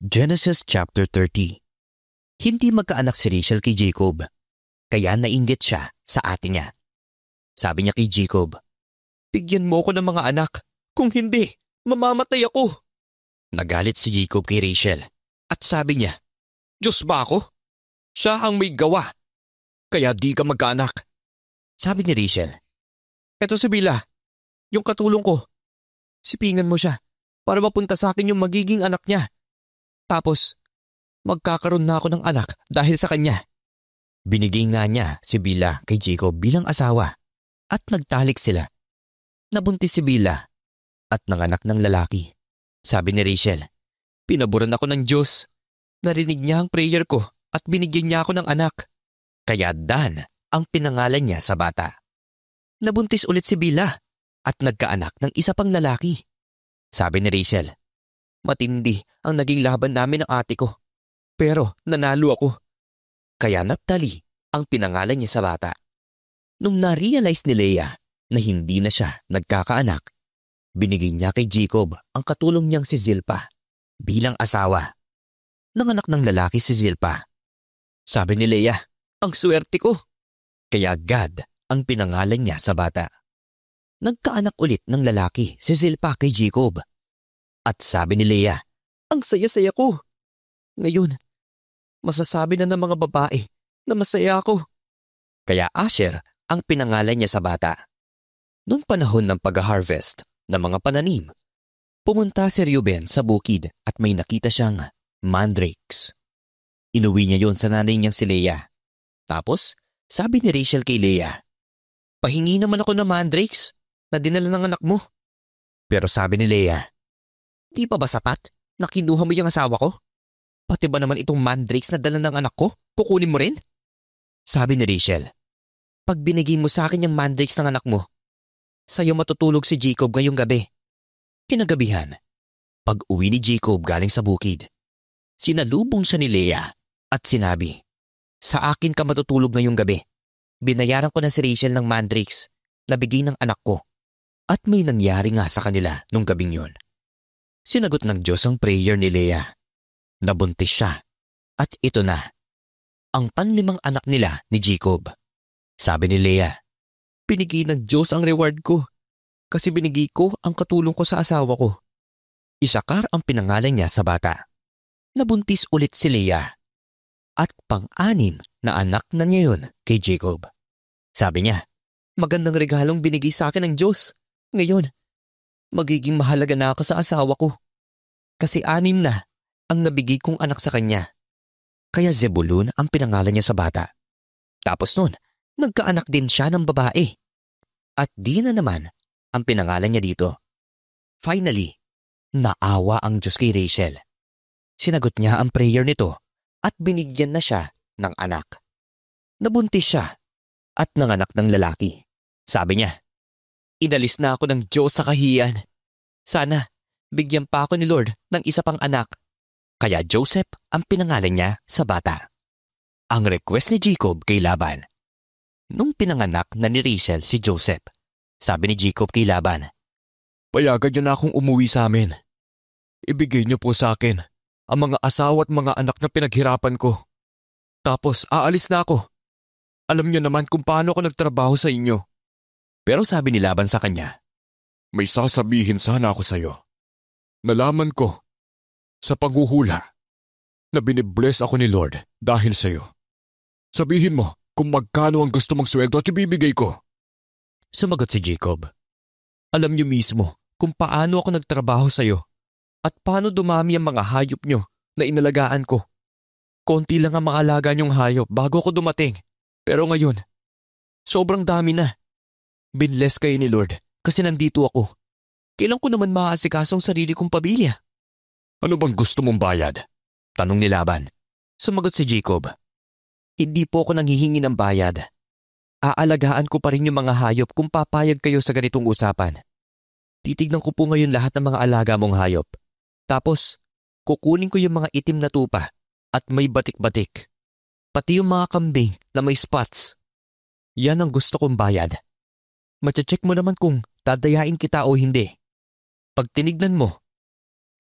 Genesis chapter 30. Hindi magkaanak si Rachel kay Jacob, kaya nainggit siya sa ate niya. Sabi niya kay Jacob, "Bigyan mo ko ng mga anak, kung hindi, mamamatay ako." Nagalit si Jacob kay Rachel at sabi niya, "Diyos ba ako? Siya ang may gawa, kaya di ka magkaanak." Sabi ni Rachel, "Eto si Bila, yung katulong ko. Sipingan mo siya para mapunta sa akin yung magiging anak niya. Tapos, magkakaroon na ako ng anak dahil sa kanya." Binigay nga niya si Bila kay Jacob bilang asawa at nagtalik sila. Nabuntis si Bila at nanganak ng lalaki. Sabi ni Rachel, "Pinaburan ako ng Diyos. Narinig niya ang prayer ko at binigyan niya ako ng anak." Kaya Dan ang pinangalan niya sa bata. Nabuntis ulit si Bila at nagkaanak ng isa pang lalaki. Sabi ni Rachel, "Matindi ang naging laban namin ng ate ko. Pero nanalo ako." Kaya Naphtali ang pinangalan niya sa bata. Nung na-realize ni Leah na hindi na siya nagkakaanak, binigay niya kay Jacob ang katulong niyang si Zilpa bilang asawa. Nanganak ng lalaki si Zilpa. Sabi ni Leah, "Ang swerte ko." Kaya Gad ang pinangalan niya sa bata. Nagkaanak ulit ng lalaki si Zilpa kay Jacob. At sabi ni Leah, "Ang saya-saya ko. Ngayon, masasabi na ng mga babae na masaya ako." Kaya Asher ang pinangalan niya sa bata. Noong panahon ng pag-harvest ng mga pananim, pumunta si Reuben sa bukid at may nakita siyang mandrakes. Inuwi niya yon sa nanay niyang si Leah. Tapos, sabi ni Rachel kay Leah, "Pahingi naman ako ng mandrakes na dinala ng anak mo." Pero sabi ni Leah, "Di pa ba sapat na kinuha mo yung asawa ko? Pati ba naman itong mandrakes na dala ng anak ko, kukunin mo rin?" Sabi ni Rachel, "Pag binigay mo sa akin yung mandrakes ng anak mo, sa'yo matutulog si Jacob ngayong gabi." Kinagabihan, pag uwi ni Jacob galing sa bukid, sinalubong siya ni Leah at sinabi, "Sa akin ka matutulog ngayong gabi. Binayaran ko na si Rachel ng mandrakes na bigay ng anak ko." At may nangyari nga sa kanila nung gabing yun. Sinagot ng Diyos ang prayer ni Leah. Nabuntis siya at ito na, ang panlimang anak nila ni Jacob. Sabi ni Leah, "Binigay ng Diyos ang reward ko kasi binigay ko ang katulong ko sa asawa ko." Isakar ang pinangalan niya sa bata. Nabuntis ulit si Leah at pang-anim na anak na niya yun kay Jacob. Sabi niya, "Magandang regalong binigay sa akin ng Diyos. Ngayon, magiging mahalaga na ako sa asawa ko. Kasi 6 na ang nabigay kong anak sa kanya." Kaya Zebulun ang pinangalan niya sa bata. Tapos nun, nagkaanak din siya ng babae. At Dina naman ang pinangalan niya dito. Finally, naawa ang Diyos kay Rachel. Sinagot niya ang prayer nito at binigyan na siya ng anak. Nabuntis siya at nanganak ng lalaki. Sabi niya, "Inalis na ako ng Diyos sa kahiyan. Sana bigyan pa ako ni Lord ng isa pang anak." Kaya Joseph ang pinangalan niya sa bata. Ang request ni Jacob kay Laban. Nung pinanganak na ni Rachel si Joseph, sabi ni Jacob kay Laban, "Payagan niyo na akong umuwi sa amin. Ibigay niyo po sa akin ang mga asawa at mga anak na pinaghirapan ko. Tapos aalis na ako. Alam niyo naman kung paano ako nagtrabaho sa inyo." Pero sabi ni Laban sa kanya, "May sasabihin sana ako sa iyo. Nalaman ko sa panghuhula na binibless ako ni Lord dahil sa iyo. Sabihin mo kung magkano ang gusto mong sweldo at ibibigay ko." Sumagot si Jacob, "Alam niyo mismo kung paano ako nagtrabaho sa iyo at paano dumami ang mga hayop niyo na inalagaan ko. Konti lang ang mga alaga niyong hayop bago ako dumating. Pero ngayon, sobrang dami na. Binless kayo ni Lord kasi nandito ako. Kailan ko naman maaasikaso ang sarili kong pamilya?" "Ano bang gusto mong bayad?" tanong ni Laban. Sumagot si Jacob, "Hindi po ako nanghihingi ng bayad. Aalagaan ko pa rin yung mga hayop kung papayag kayo sa ganitong usapan. Titignan ko po ngayon lahat ng mga alaga mong hayop. Tapos, kukunin ko yung mga itim na tupa at may batik-batik. Pati yung mga kambing na may spots. Yan ang gusto kong bayad. Mache-check mo naman kung dadayain kita o hindi. Pag tinignan mo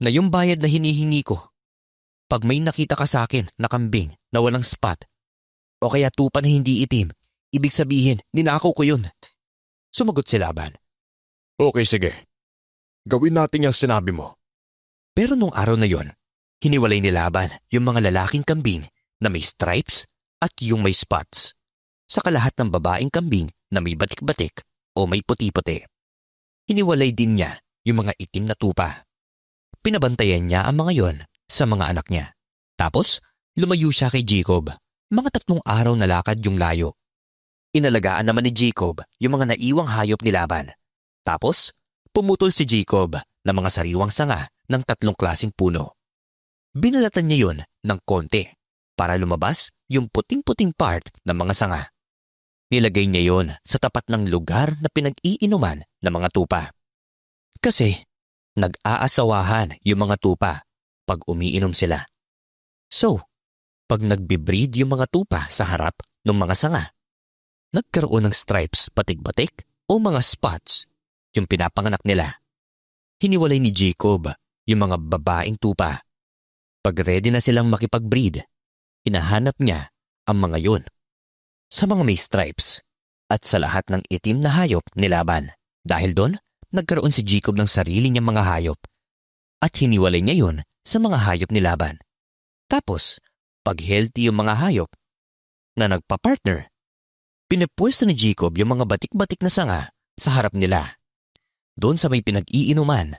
na yung bayad na hinihingi ko Pag may nakita ka sa akin na kambing na walang spot o kaya tupa na hindi itim, ibig sabihin ninakaw ko yun. Sumagot si Laban. Okay, sige. Gawin natin yung sinabi mo. Pero nung araw na yon, hiniwalay ni Laban yung mga lalaking kambing na may stripes at yung may spots sa kalahat ng babaeng kambing na may batik-batik o may puti-puti. Hiniwalay din niya yung mga itim na tupa. Pinabantayan niya ang mga yon sa mga anak niya. Tapos, lumayo siya kay Jacob. Mga 3 araw na lakad yung layo. Inalagaan naman ni Jacob yung mga naiwang hayop ni Laban. Tapos, pumutol si Jacob ng mga sariwang sanga ng 3 klaseng puno. Binalatan niya yon ng konti para lumabas yung puting-puting part ng mga sanga. Nilagay niya yon sa tapat ng lugar na pinag-iinuman ng mga tupa. Kasi nag-aasawahan yung mga tupa pag umiinom sila. So, pag nagbe-breed yung mga tupa sa harap ng mga sanga, nagkaroon ng stripes, batik-batik o mga spots yung pinapanganak nila. Hiniwalay ni Jacob yung mga babaeng tupa. Pag ready na silang makipag-breed, hinahanap niya ang mga yun sa mga may stripes at sa lahat ng itim na hayop ni Laban. Dahil doon, nagkaroon si Jacob ng sarili niyang mga hayop at hiniwalay niya yun sa mga hayop ni Laban. Tapos, pag healthy yung mga hayop na nagpa-partner, pinipwesto ni Jacob yung mga batik-batik na sanga sa harap nila. Doon sa may pinag-iinuman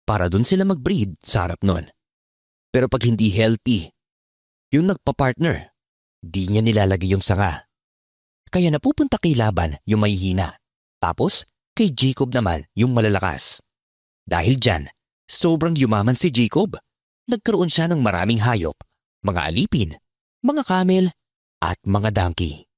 para doon sila mag-breed sa harap nun. Pero pag hindi healthy, yung nagpa-partner, di niya nilalagay yung sanga. Kaya napupunta kay Laban yung may hina. Tapos, kay Jacob naman yung malalakas. Dahil dyan, sobrang yumaman si Jacob. Nagkaroon siya ng maraming hayop, mga alipin, mga camel, at mga donkey.